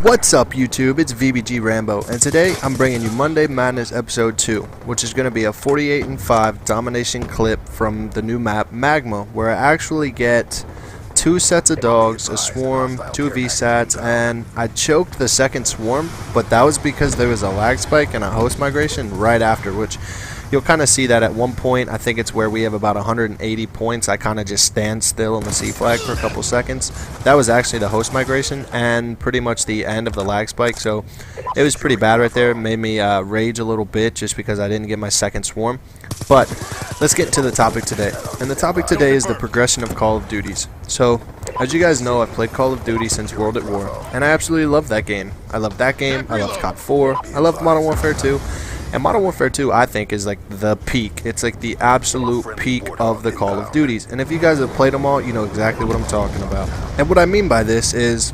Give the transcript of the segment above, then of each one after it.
What's up YouTube, it's VBG Rambo, and today I'm bringing you Monday Madness Episode 2, which is going to be a 48-5 domination clip from the new map, Magma, where I actually get 2 sets of dogs, a swarm, 2 VSATs, and I choked the second swarm, but that was because there was a lag spike and a host migration right after, which you'll kind of see that at one point. I think it's where we have about 180 points. I kind of just stand still on the C flag for a couple seconds. That was actually the host migration and pretty much the end of the lag spike, so it was pretty bad right there. It made me rage a little bit just because I didn't get my second swarm. But let's get into the topic today. And the topic today is the progression of Call of Duties. So, as you guys know, I've played Call of Duty since World at War, and I absolutely love that game. I love that game, I love COD 4, I love Modern Warfare 2. And Modern Warfare 2, I think, is like the peak. It's like the absolute peak of the Call of Duties. And if you guys have played them all, you know exactly what I'm talking about. And what I mean by this is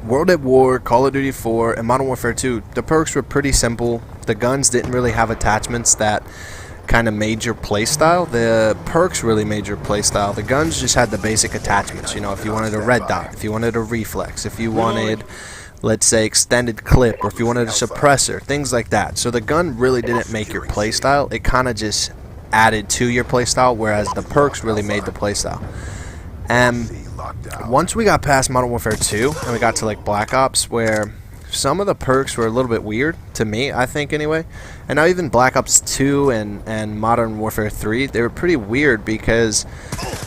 World at War, Call of Duty 4, and Modern Warfare 2, the perks were pretty simple. The guns didn't really have attachments that kind of made your playstyle. The perks really made your playstyle. The guns just had the basic attachments. You know, if you wanted a red dot, if you wanted a reflex, if you wanted, let's say, extended clip, or if you wanted a suppressor, things like that. So the gun really didn't make your playstyle. It kind of just added to your playstyle, whereas the perks really made the playstyle. And once we got past Modern Warfare 2 and we got to like Black Ops, where some of the perks were a little bit weird to me, I think anyway, and now even Black Ops 2 and Modern Warfare 3, they were pretty weird because,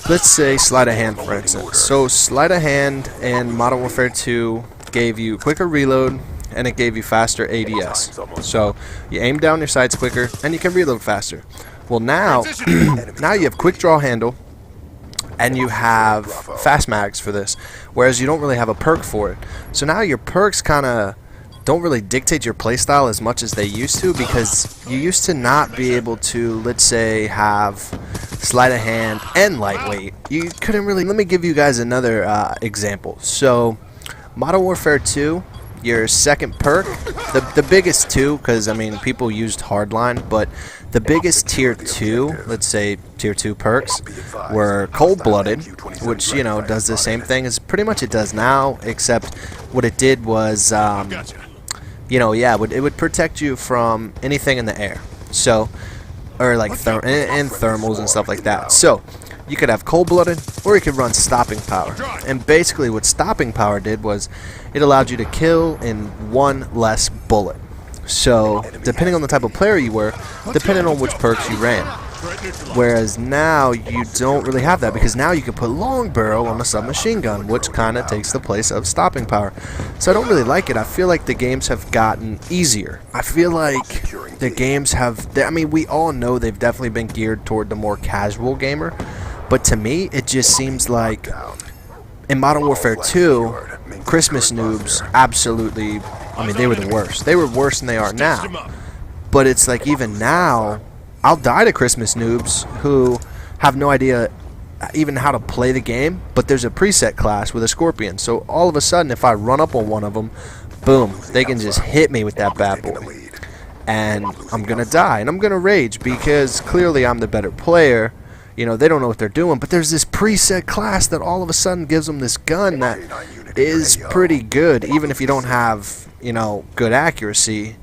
let's say, sleight of hand, for instance. So sleight of hand in Modern Warfare 2 gave you quicker reload and it gave you faster ADS. So you aim down your sights quicker and you can reload faster. Well, now now you have quick draw handle and you have fast mags for this, whereas you don't really have a perk for it. So now your perks kind of don't really dictate your playstyle as much as they used to, because you used to not be able to, let's say, have sleight of hand and lightweight. You couldn't really. Let me give you guys another example. So Modern Warfare 2, your second perk, the biggest two, because I mean people used hardline, but the biggest tier 2, let's say tier 2 perks, were cold-blooded, which, you know, does the same thing as pretty much it does now, except what it did was, you know, yeah, it would protect you from anything in the air, so, or like and thermals and stuff like that. So you could have cold-blooded, or you could run stopping power. And basically what stopping power did was it allowed you to kill in one less bullet. So depending on the type of player you were, depending on which perks you ran. Whereas now you don't really have that, because now you can put long barrel on a submachine gun, which kind of takes the place of stopping power. So I don't really like it. I feel like the games have gotten easier. I feel like the games have, I mean, we all know they've definitely been geared toward the more casual gamer. But to me, it just seems like in Modern Warfare 2, Christmas noobs absolutely, I mean, they were the worst. They were worse than they are now. But it's like even now, I'll die to Christmas noobs who have no idea even how to play the game, but there's a preset class with a Scorpion. So all of a sudden, if I run up on one of them, boom, they can just hit me with that bad boy. And I'm going to die, and I'm going to rage, because clearly I'm the better player. You know, they don't know what they're doing, but there's this preset class that all of a sudden gives them this gun that is pretty good, even if you don't have, you know, good accuracy,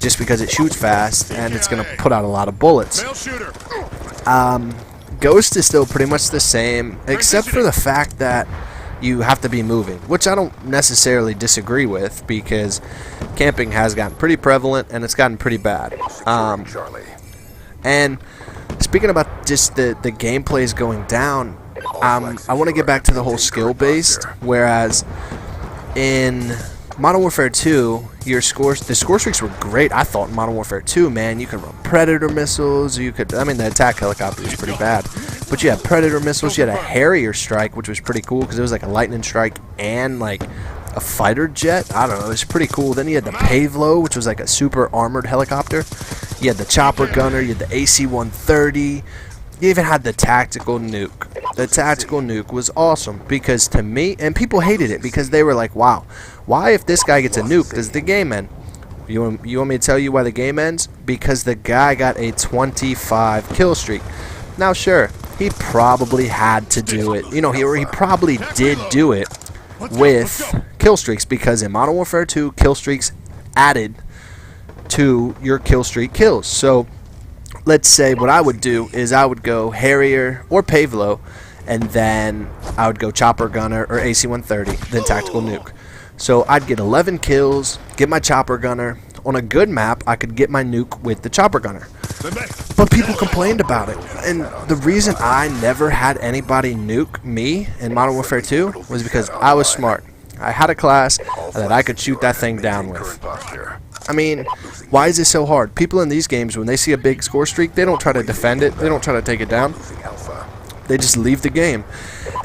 just because it shoots fast and it's going to put out a lot of bullets. Ghost is still pretty much the same, except for the fact that you have to be moving, which I don't necessarily disagree with, because camping has gotten pretty prevalent and it's gotten pretty bad. And speaking about just the gameplays going down, I want to get back to the whole skill-based, whereas in Modern Warfare 2, the score streaks were great, I thought, in Modern Warfare 2, man. You could run Predator missiles, you could, I mean, the attack helicopter was pretty bad, but you had Predator missiles, you had a Harrier strike, which was pretty cool, because it was like a lightning strike and like a fighter jet. I don't know, it was pretty cool. Then you had the Pavlo, which was like a super armored helicopter. You had the chopper gunner, you had the AC-130, you even had the tactical nuke. The tactical nuke was awesome, because to me, and people hated it because they were like, wow, why if this guy gets a nuke does the game end? You want me to tell you why the game ends? Because the guy got a 25 kill streak. Now sure, he probably had to do it, you know, he probably did do it with kill streaks, because in Modern Warfare 2, kill streaks added to your kill streak kills. So let's say what I would do is I would go Harrier or Pavlo, and then I would go Chopper Gunner or AC-130, then Tactical Nuke. So I'd get 11 kills, get my Chopper Gunner. On a good map, I could get my nuke with the Chopper Gunner. But people complained about it. And the reason I never had anybody nuke me in Modern Warfare 2 was because I was smart. I had a class that I could shoot that thing down with. I mean, why is it so hard? People in these games, when they see a big score streak, they don't try to defend it. They don't try to take it down. They just leave the game.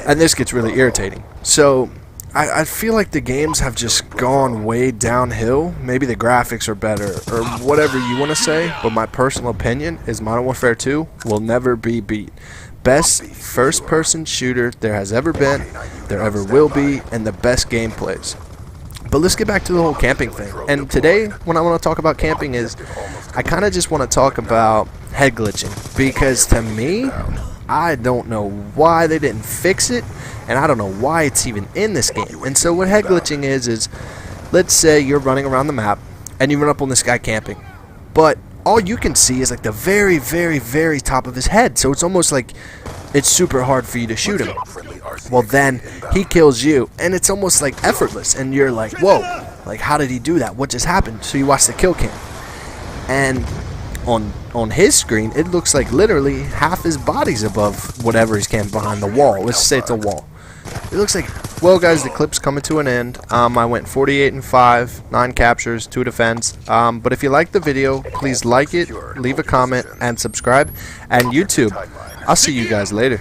And this gets really irritating. So I feel like the games have just gone way downhill. Maybe the graphics are better or whatever you want to say, but my personal opinion is Modern Warfare 2 will never be beat. Best first-person shooter there has ever been, there ever will be, and the best gameplays. But let's get back to the whole camping thing. And today, what I want to talk about camping is I kind of just want to talk about head glitching, because to me, I don't know why they didn't fix it, and I don't know why it's even in this game. And so what head glitching is let's say you're running around the map and you run up on this guy camping, but all you can see is like the very, very, very top of his head. So it's almost like it's super hard for you to shoot him. Well, then he kills you, and it's almost like effortless, and you're like, whoa, like how did he do that? What just happened? So you watch the kill cam, and on his screen, it looks like literally half his body's above whatever he's camping behind, the wall. Let's say it's a wall. It looks like, well, guys, the clip's coming to an end. I went 48-5, 9 captures, 2 defense. But if you like the video, please like it, leave a comment, and subscribe. And YouTube, I'll see you guys later.